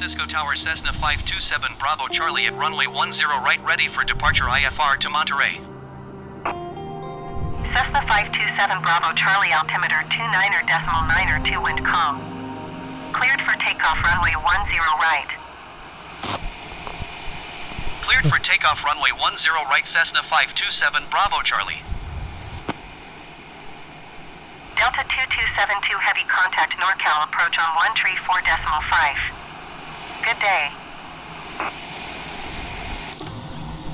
Francisco Tower Cessna 527 Bravo Charlie at runway 10 right, ready for departure IFR to Monterey. Cessna 527 Bravo Charlie, altimeter 29.902, wind calm. Cleared for takeoff, runway 10 right. Cleared for takeoff, runway 10 right, Cessna 527 Bravo Charlie. Delta 2272 heavy contact NorCal approach on 134.5. Good day.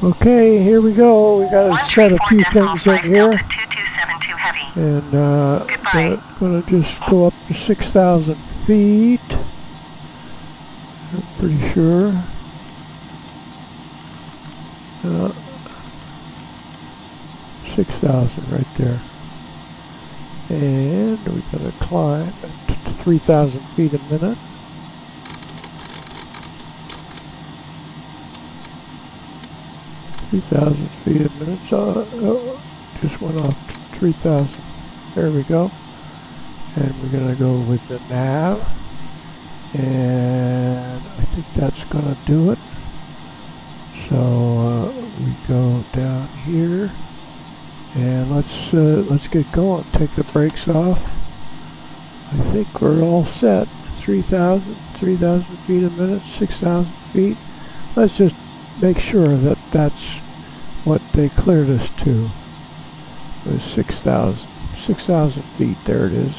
Okay, here we go. We got to set a few things in here. Delta 2272 heavy. And gonna just go up to 6,000 feet. I'm pretty sure. 6,000 right there. And we're going to climb to 3,000 feet a minute. Feet a minute. So just went off to 3,000. There we go. And we're going to go with the nav. And I think that's going to do it. So we go down here. And let's get going. Take the brakes off. I think we're all set. 3,000 feet a minute, 6,000 feet. Let's just make sure that that's what they cleared us to. It was 6,000 feet. There it is.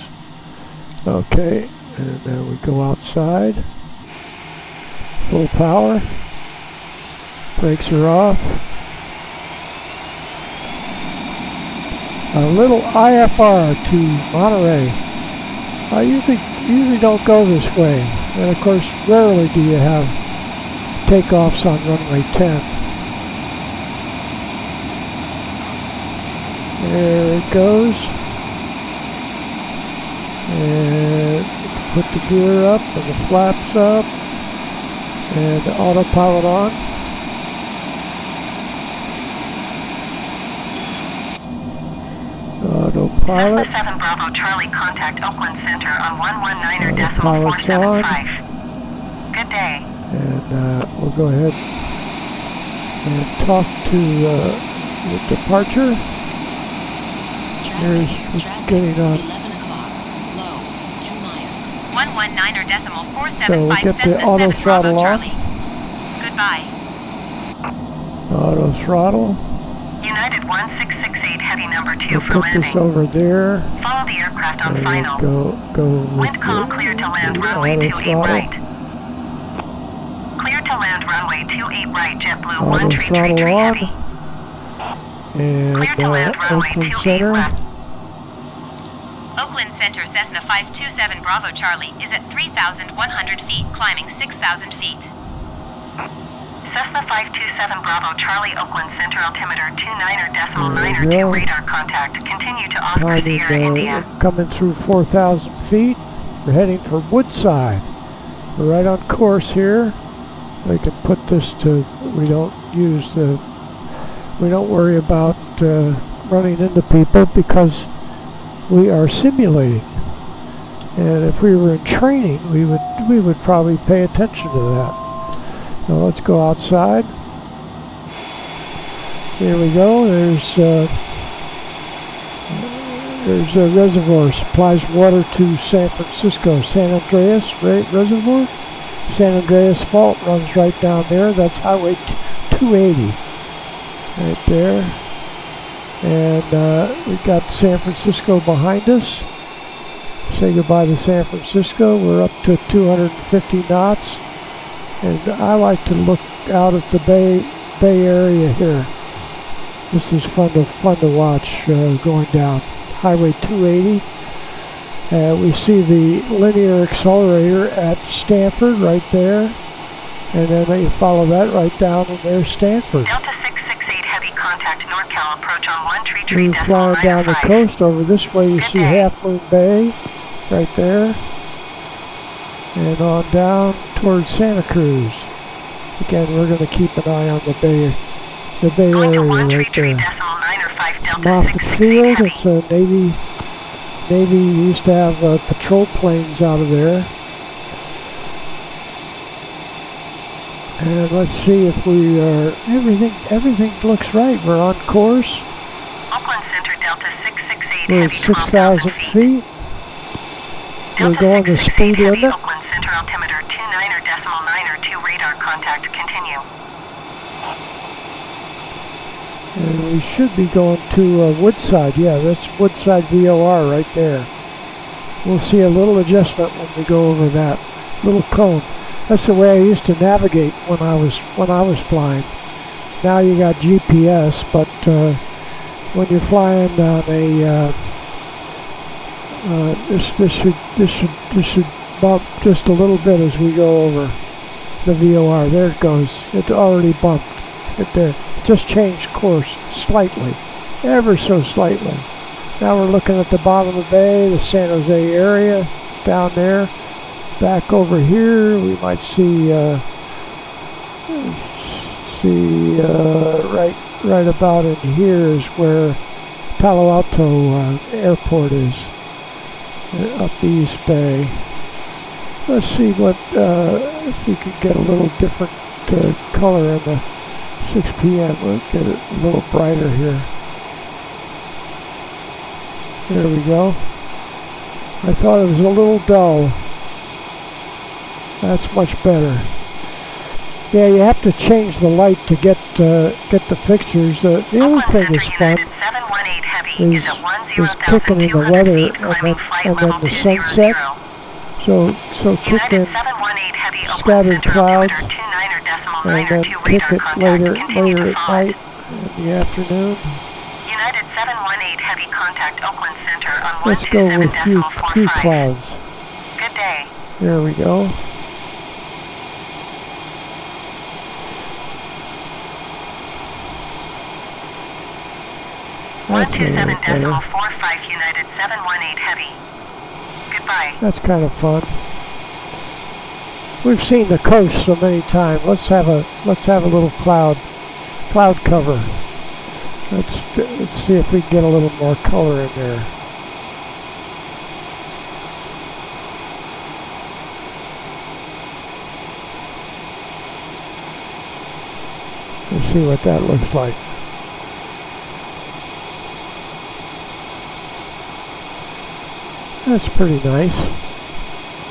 Okay, and then we go outside. Full power. Brakes are off. A little IFR to Monterey. I usually don't go this way, and of course rarely do you have takeoffs on runway 10. There it goes. And put the gear up and the flaps up and the autopilot on. Autopilot. Cessna 7 Bravo Charlie, contact Oakland Center on 119.475. Good day. And we'll go ahead and talk to the departure. Here's getting on. 11 o'clock. Low, 2 miles. 119.475. So we'll get the auto throttle on. Goodbye. Auto throttle. United 1668 heavy number 2 We'll for put landing. this over there. Follow the aircraft on And final. go with Wind calm, clear to land runway auto 28 throttle. right. Clear to land runway 28 right, JetBlue Auto 1333 throttle on. heavy. And Clear to land runway Oakland 28 Center. left. Oakland Center Cessna 527 Bravo Charlie is at 3,100 feet, climbing 6,000 feet. Cessna 527 Bravo Charlie, Oakland Center, altimeter 29.902, There we go. radar contact. Continue to Oscar Timing, Sierra, India. coming through 4,000 feet. We're heading for Woodside. We're right on course here. We can put this to, we don't worry about running into people because we are simulating. And if we were in training, we would probably pay attention to that. Now let's go outside. Here we go. There's a reservoir, supplies water to San Francisco. San Andreas Reservoir. San Andreas Fault runs right down there. That's Highway 280 right there. And we got San Francisco behind us. Say goodbye to San Francisco. We're up to 250 knots. And I like to look out at the Bay Area here. This is fun to watch going down Highway 280. We see the linear accelerator at Stanford right there. And then you follow that right down, and there's Stanford. Delta 668 heavy contact NorCal approach on We're flying down the 133.95. coast. Over this way you Good see day. Half Moon Bay right there. And on down towards Santa Cruz. Again, we're going to keep an eye on the Bay Going to Area right there. 133.95 From Delta off the 668 field, heavy. it's a Navy used to have patrol planes out of there. And let's see if we are, everything looks right. We're on course. Oakland Center, Delta 668 We're heavy, at 12,000 6,000 feet. We're Delta going the 668 speed heavy, limit. Oakland Center altimeter 29.9 radar contact, continue. And we should be going to Woodside. Yeah, that's Woodside VOR right there. We'll see a little adjustment when we go over that little cone. That's the way I used to navigate when I was flying. Now you got GPS, but when you're flying on a this should bump just a little bit as we go over the VOR. There it goes. It already bumped it there. Just changed course slightly, ever so slightly. Now we're looking at the bottom of the bay, the San Jose area down there. Back over here, we might see right about in here is where Palo Alto Airport is, up the East Bay. Let's see what if we could get a little different color in the 6 p.m. We'll get it a little brighter here. There we go. I thought it was a little dull. That's much better. Yeah, you have to change the light to get the fixtures. The other thing is fun is kicking in the weather and then the sunset. So kick in scattered clouds and then kick it later at night in the afternoon. United 718 heavy contact Oakland Center on Let's go with few clouds. Good day. There we go. That's a little better. 127.45 United 718 heavy. Goodbye. That's kind of fun. We've seen the coast so many times. Let's have a little cloud cover. Let's see if we can get a little more color in there. Let's see what that looks like. That's pretty nice.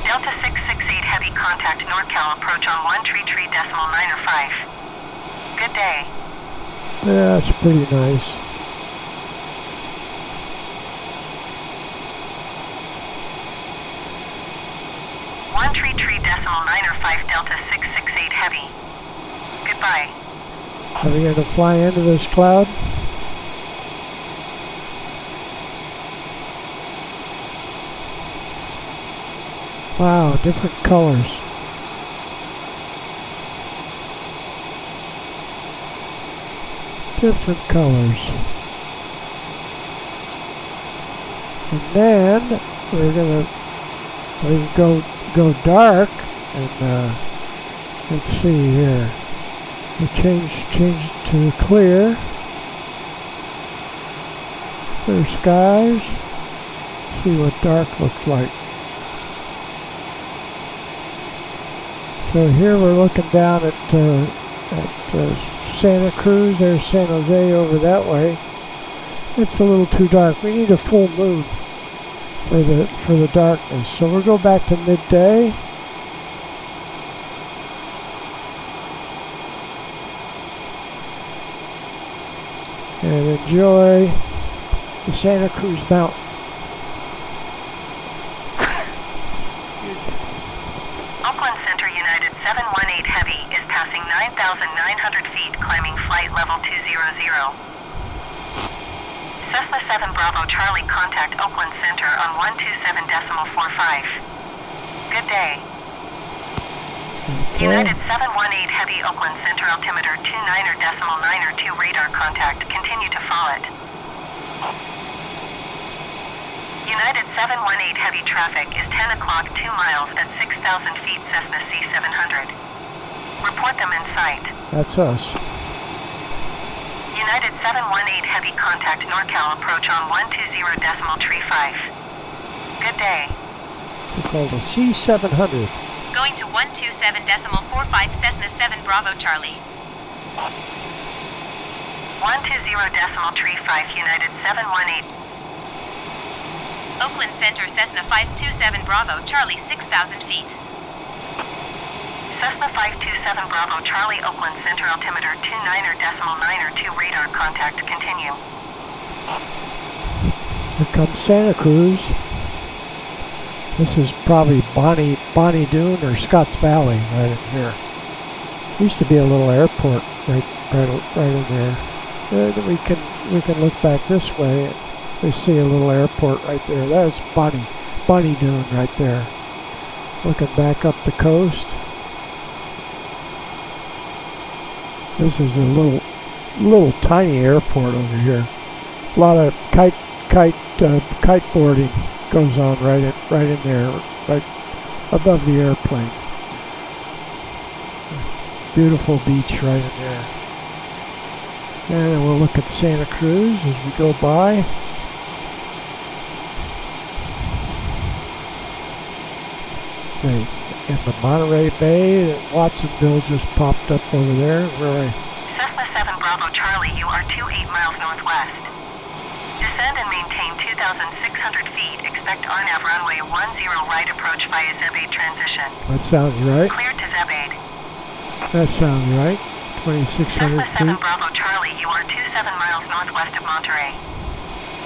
Delta 668 heavy contact NorCal approach on 133.905. Good day. Yeah, that's pretty nice. One tree 905 Delta 668 heavy. Goodbye. Are we going to fly into this cloud? Wow, different colors. Different colors. And then we're gonna go dark and let's see here. We change it to clear skies. See what dark looks like. So here we're looking down at Santa Cruz. There's San Jose over that way. It's a little too dark. We need a full moon for the darkness. So we'll go back to midday. And enjoy the Santa Cruz Mountains. Oakland Center United 718 Heavy is passing 9,900 feet, climbing flight level 200. Cessna 7 Bravo Charlie contact Oakland Center on 127.45. Good day. Okay. United 718 Heavy Oakland Center altimeter 29.902 radar contact. Continue to follow it. United 718 Heavy traffic is 10 o'clock 2 miles at 6,000 feet Cessna C700. Report them in sight. That's us. United 718 Heavy contact NorCal approach on 120.35. Good day. We call the C700. Go Going to 127.45 Cessna 7 Bravo Charlie. 120.35 United 718. Oakland Center Cessna 527 Bravo Charlie 6,000 feet. Cessna 527 Bravo Charlie Oakland Center altimeter 29.92 radar contact continue. Here comes Santa Cruz. This is probably Bonnie Doon or Scotts Valley right in here. Used to be a little airport right in there. We can look back this way. And we see a little airport right there. That's Bonnie Doon right there. Looking back up the coast. This is a little tiny airport over here. A lot of kiteboarding goes on right in there, right above the airplane. Beautiful beach right in there. And then we'll look at Santa Cruz as we go by. In the Monterey Bay, Watsonville just popped up over there. Cessna 7 Bravo Charlie, you are 28 miles northwest. Descend and maintain 2,600 feet. Expect RNAV runway 10 right approach via Zebade transition. That sounds right. Cleared to Zebade. That sounds right. 2,600 Cessna 7 feet. Bravo Charlie, you are 27 miles northwest of Monterey.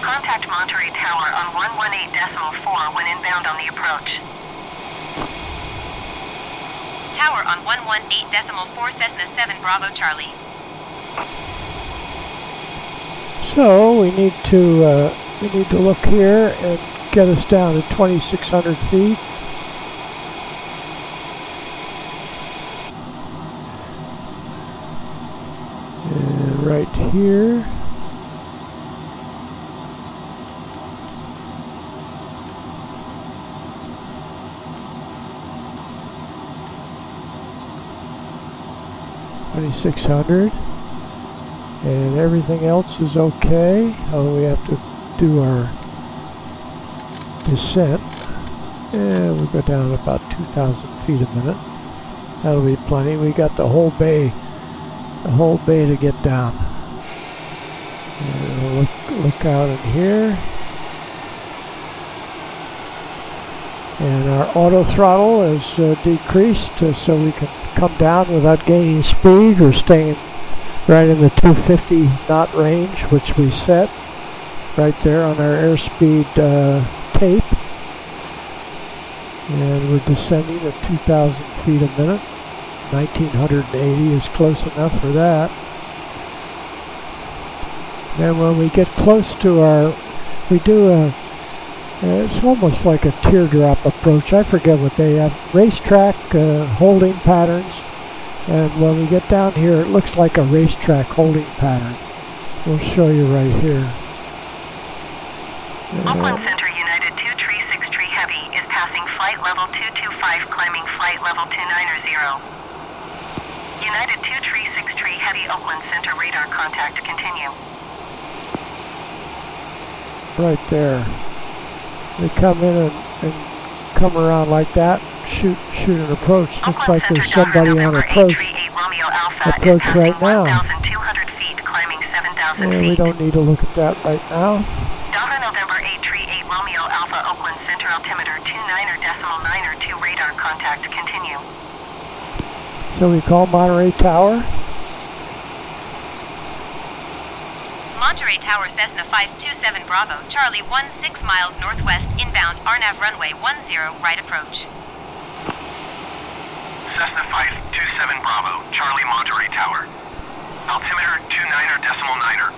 Contact Monterey Tower on 118.4 when inbound on the approach. Tower on 118.4 Cessna 7 Bravo Charlie. So we need to look here and get us down to 2,600 feet. And right here. $2,600, and everything else is okay. Oh, we have to do our descent, and we'll go down about 2,000 feet a minute. That'll be plenty. We got the whole bay to get down. And we'll look out in here, and our auto throttle is decreased so we can come down without gaining speed or staying right in the 250 knot range, which we set right there on our airspeed tape. And we're descending at 2,000 feet a minute. 1,980 is close enough for that. Then when we get close to we do it's almost like a teardrop approach. I forget what they have. Racetrack holding patterns. And when we get down here, it looks like a racetrack holding pattern. We'll show you right here. Oakland Center United 2363 Heavy is passing flight level 225, climbing flight level 290. United 2363 Heavy Oakland Center radar contact continue. Right there. They come in and come around like that, shoot an approach. Looks like there's somebody on approach right now. 1,200 feet, climbing 7,000 Yeah, feet. we don't need to look at that right now. Delta November 838 Romeo Alpha Oakland Center altimeter 29.92 radar contact continue. So we call Monterey Tower. Monterey Tower Cessna 527 Bravo Charlie 16 miles northwest inbound RNAV runway 10 right approach. Cessna 527 Bravo, Charlie Monterey Tower. Altimeter 29.9,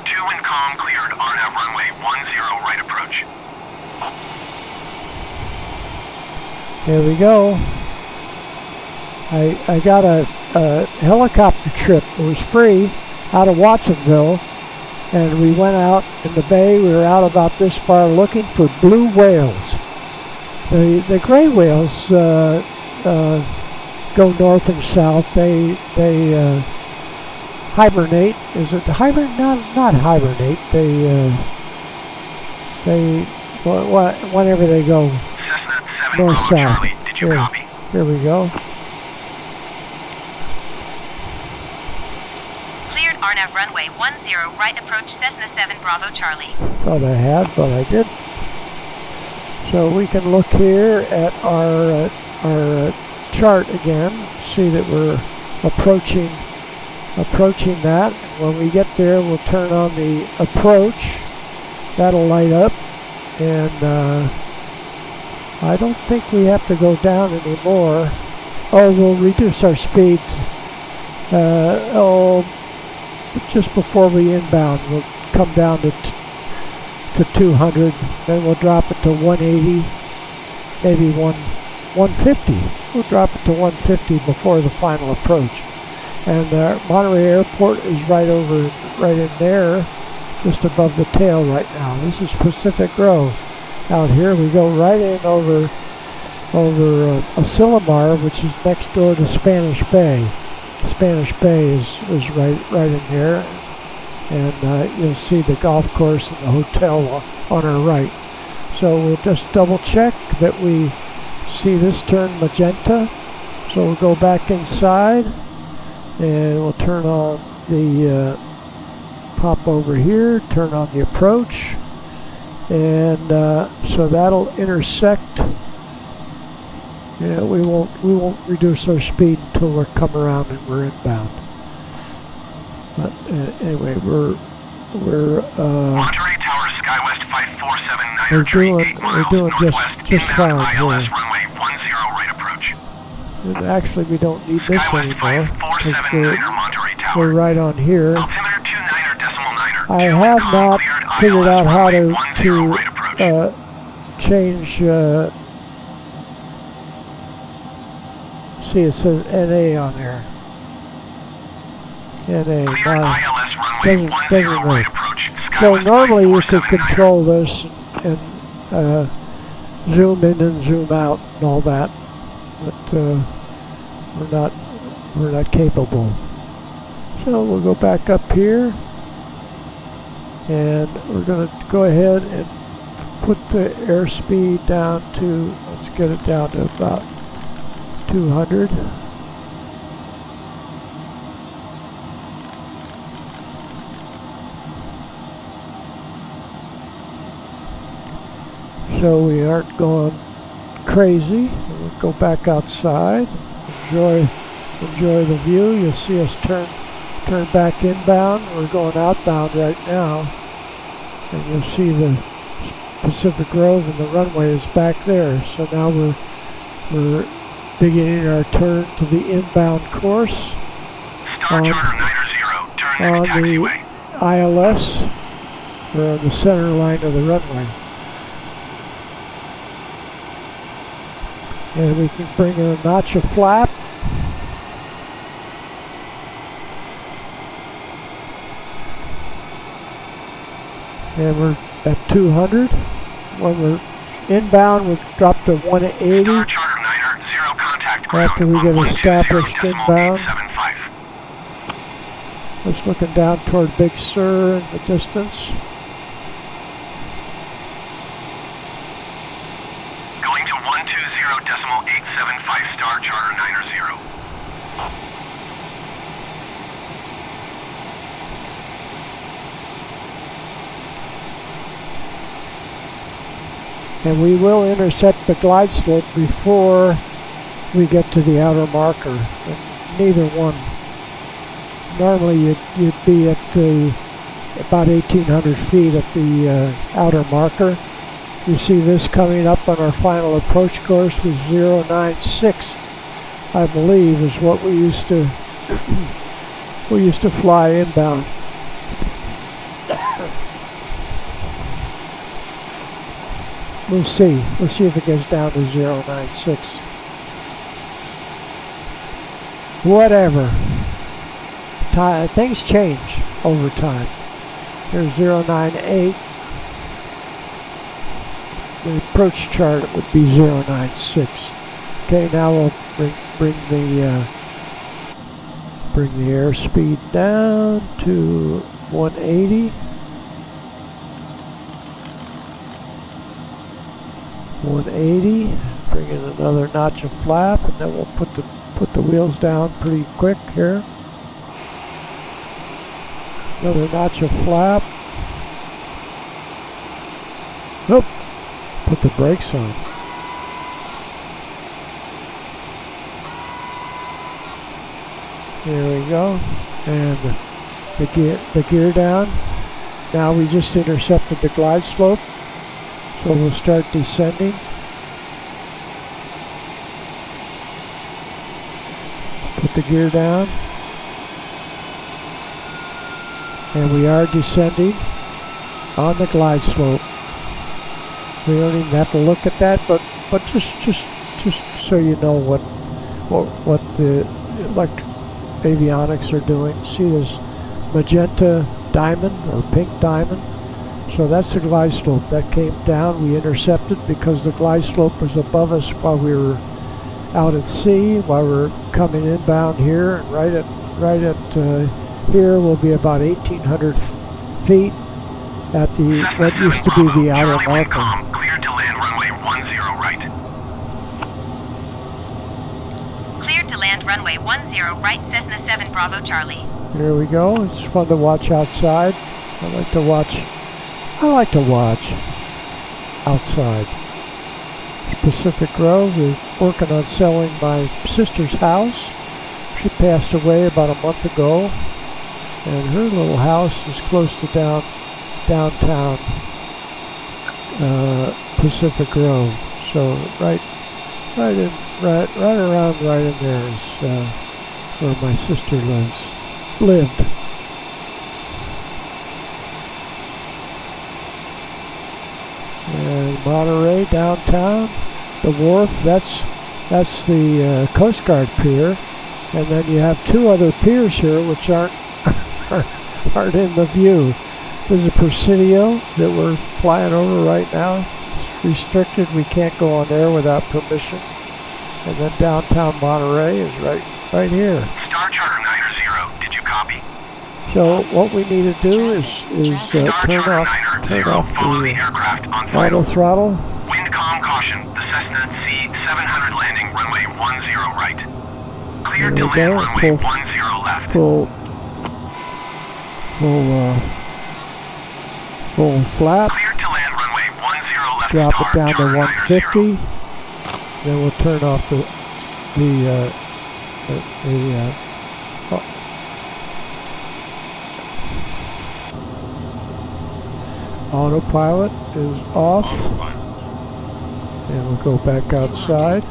2 wind calm cleared, RNAV runway 10 right approach. Here we go. I got a helicopter trip. It was free out of Watsonville. And we went out in the bay. We were out about this far looking for blue whales. The gray whales go north and south. They hibernate. Is it hibernate? Not hibernate. They whenever they go Cessna 7 north Bravo south. Charlie, did you Yeah. copy? Here we go. Cleared RNAV runway 10 right approach Cessna 7 Bravo Charlie. Thought I had, but I didn't. So we can look here at our chart again. See that we're approaching that. When we get there, we'll turn on the approach. That'll light up, and I don't think we have to go down anymore. Oh, we'll reduce our speed. Just before we inbound, we'll come down to 200. Then we'll drop it to 180, maybe 150. We'll drop it to 150 before the final approach. And Monterey Airport is right in there, just above the tail right now. This is Pacific Grove. Out here we go right in over Asilomar, which is next door to Spanish Bay. Spanish Bay is right in there, and you'll see the golf course and the hotel on our right. So we'll just double check that we see this turn magenta. So we'll go back inside, and we'll turn on the pop over here, turn on the approach, and so that'll intersect. Yeah, we won't reduce our speed until we're come around and we're inbound. But anyway, we're Monterey Tower Skywest 5479 we're doing just fine ILS here. runway 10 right approach. And actually, we don't need this Skywest anymore because 5479 Monterey Tower. we're right on here. Altimeter 29 I have not figured out how to change. See, it says NA on there. NA. Doesn't work. So normally you could control this and zoom in and zoom out and all that, but we're not capable. So we'll go back up here, and we're going to go ahead and put the airspeed down to, let's get it down to about 200. So we aren't going crazy. We'll go back outside. Enjoy the view. You'll see us turn back inbound. We're going outbound right now, and you'll see the Pacific Grove and the runway is back there. So now we're beginning our turn to the inbound course on the ILS. We're on the center line of the runway. And we can bring in a notch of flap. And we're at 200. When we're inbound, we drop to 180. After we get established inbound. Just looking down toward Big Sur in the distance. Going to 120.875 Star Charter 90. And we will intercept the glide slope before we get to the outer marker. And neither one. Normally you'd be at about 1,800 feet at the outer marker. You see this coming up on our final approach course with 096, I believe, is what we used to fly inbound. We'll see. We'll see if it gets down to 096. Whatever. Things change over time. Here's 098. The approach chart would be 096. Okay, now we'll bring the airspeed down to 180. 180. Bring in another notch of flap, and then we'll put the wheels down pretty quick here. Another notch of flap. Oop. Put the brakes on. There we go. And the gear down. Now we just intercepted the glide slope, so we'll start descending. Put the gear down. And we are descending on the glide slope. We don't even have to look at that, but just so you know what the avionics are doing. See this magenta diamond or pink diamond? So that's the glide slope that came down. We intercepted because the glide slope was above us while we were out at sea, while we were coming inbound here. And right at here will be about 1,800 feet at the what used to be the outer marker. Cleared to land runway 10 right. Cleared to land runway 10 right, Cessna 7 Bravo Charlie. Here we go. It's fun to watch outside. I like to watch outside. Pacific Grove. We're working on selling my sister's house. She passed away about a month ago, and her little house is close to downtown Pacific Grove. So right around in there is where my sister lived. And Monterey downtown, the wharf, that's the Coast Guard pier, and then you have two other piers here which aren't in the view. There's a Presidio that we're flying over right now. It's restricted, we can't go on there without permission. And then downtown Monterey is right here. Star Charter 90, did you copy? So what we need to do is turn off the auto throttle. Wind calm caution. The Cessna C-700 landing runway 10 right. Cleared to land runway 10 left. Full flap. Cleared to land runway 10 left. Drop it down to Charter 150. 90. Then we'll turn off the autopilot is off, and we'll go back outside.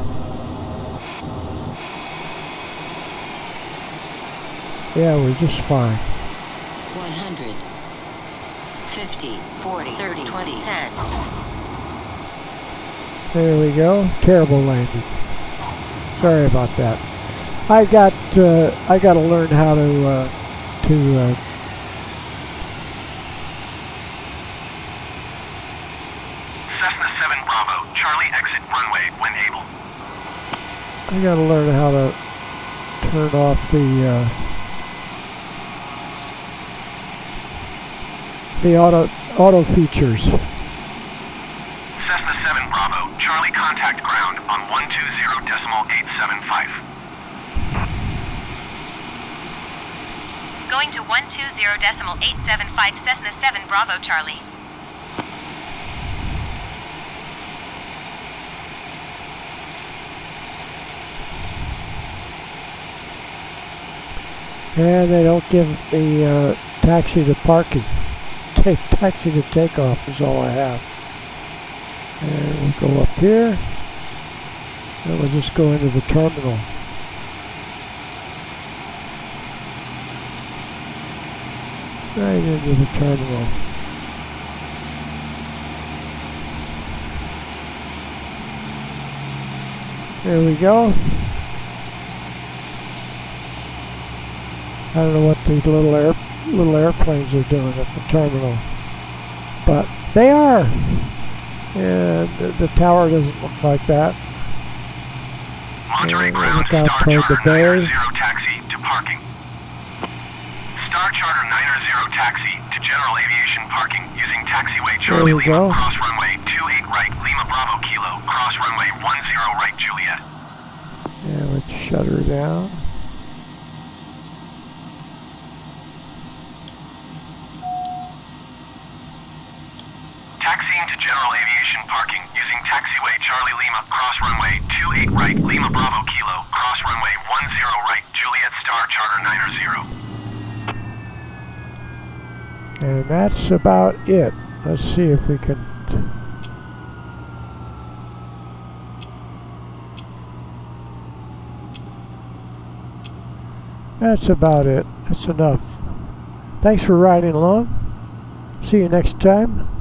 Yeah, we're just fine. 100, 50, 40, 30, 20, 10. There we go. Terrible landing. Sorry about that. I got to learn how to Cessna 7 Bravo. Charlie exit runway when able. I got to learn how to turn off the auto features. Cessna 7 Bravo. Charlie contact ground on 120.875. Going to 120.875 Cessna 7 Bravo Charlie. And they don't give me taxi to parking. Taxi to takeoff is all I have. And we'll go up here. And we'll just go into the terminal. Right into the terminal. There we go. I don't know what these little airplanes are doing at the terminal, but they are. And the tower doesn't look like that. Monterey ground. Look out toward the bay. Taxi to parking. Star Charter 90 taxi to general aviation parking using taxiway There Charlie you go. Lima, cross runway 28 right, Lima Bravo Kilo, cross runway 10 right, Juliet. Yeah, let's shut her down. Taxiing to general aviation parking using taxiway Charlie Lima, cross runway 28 right, Lima Bravo Kilo, cross runway 10 right, Juliet Star Charter 90. And that's about it. Let's see if we can... That's about it. That's enough. Thanks for riding along. See you next time.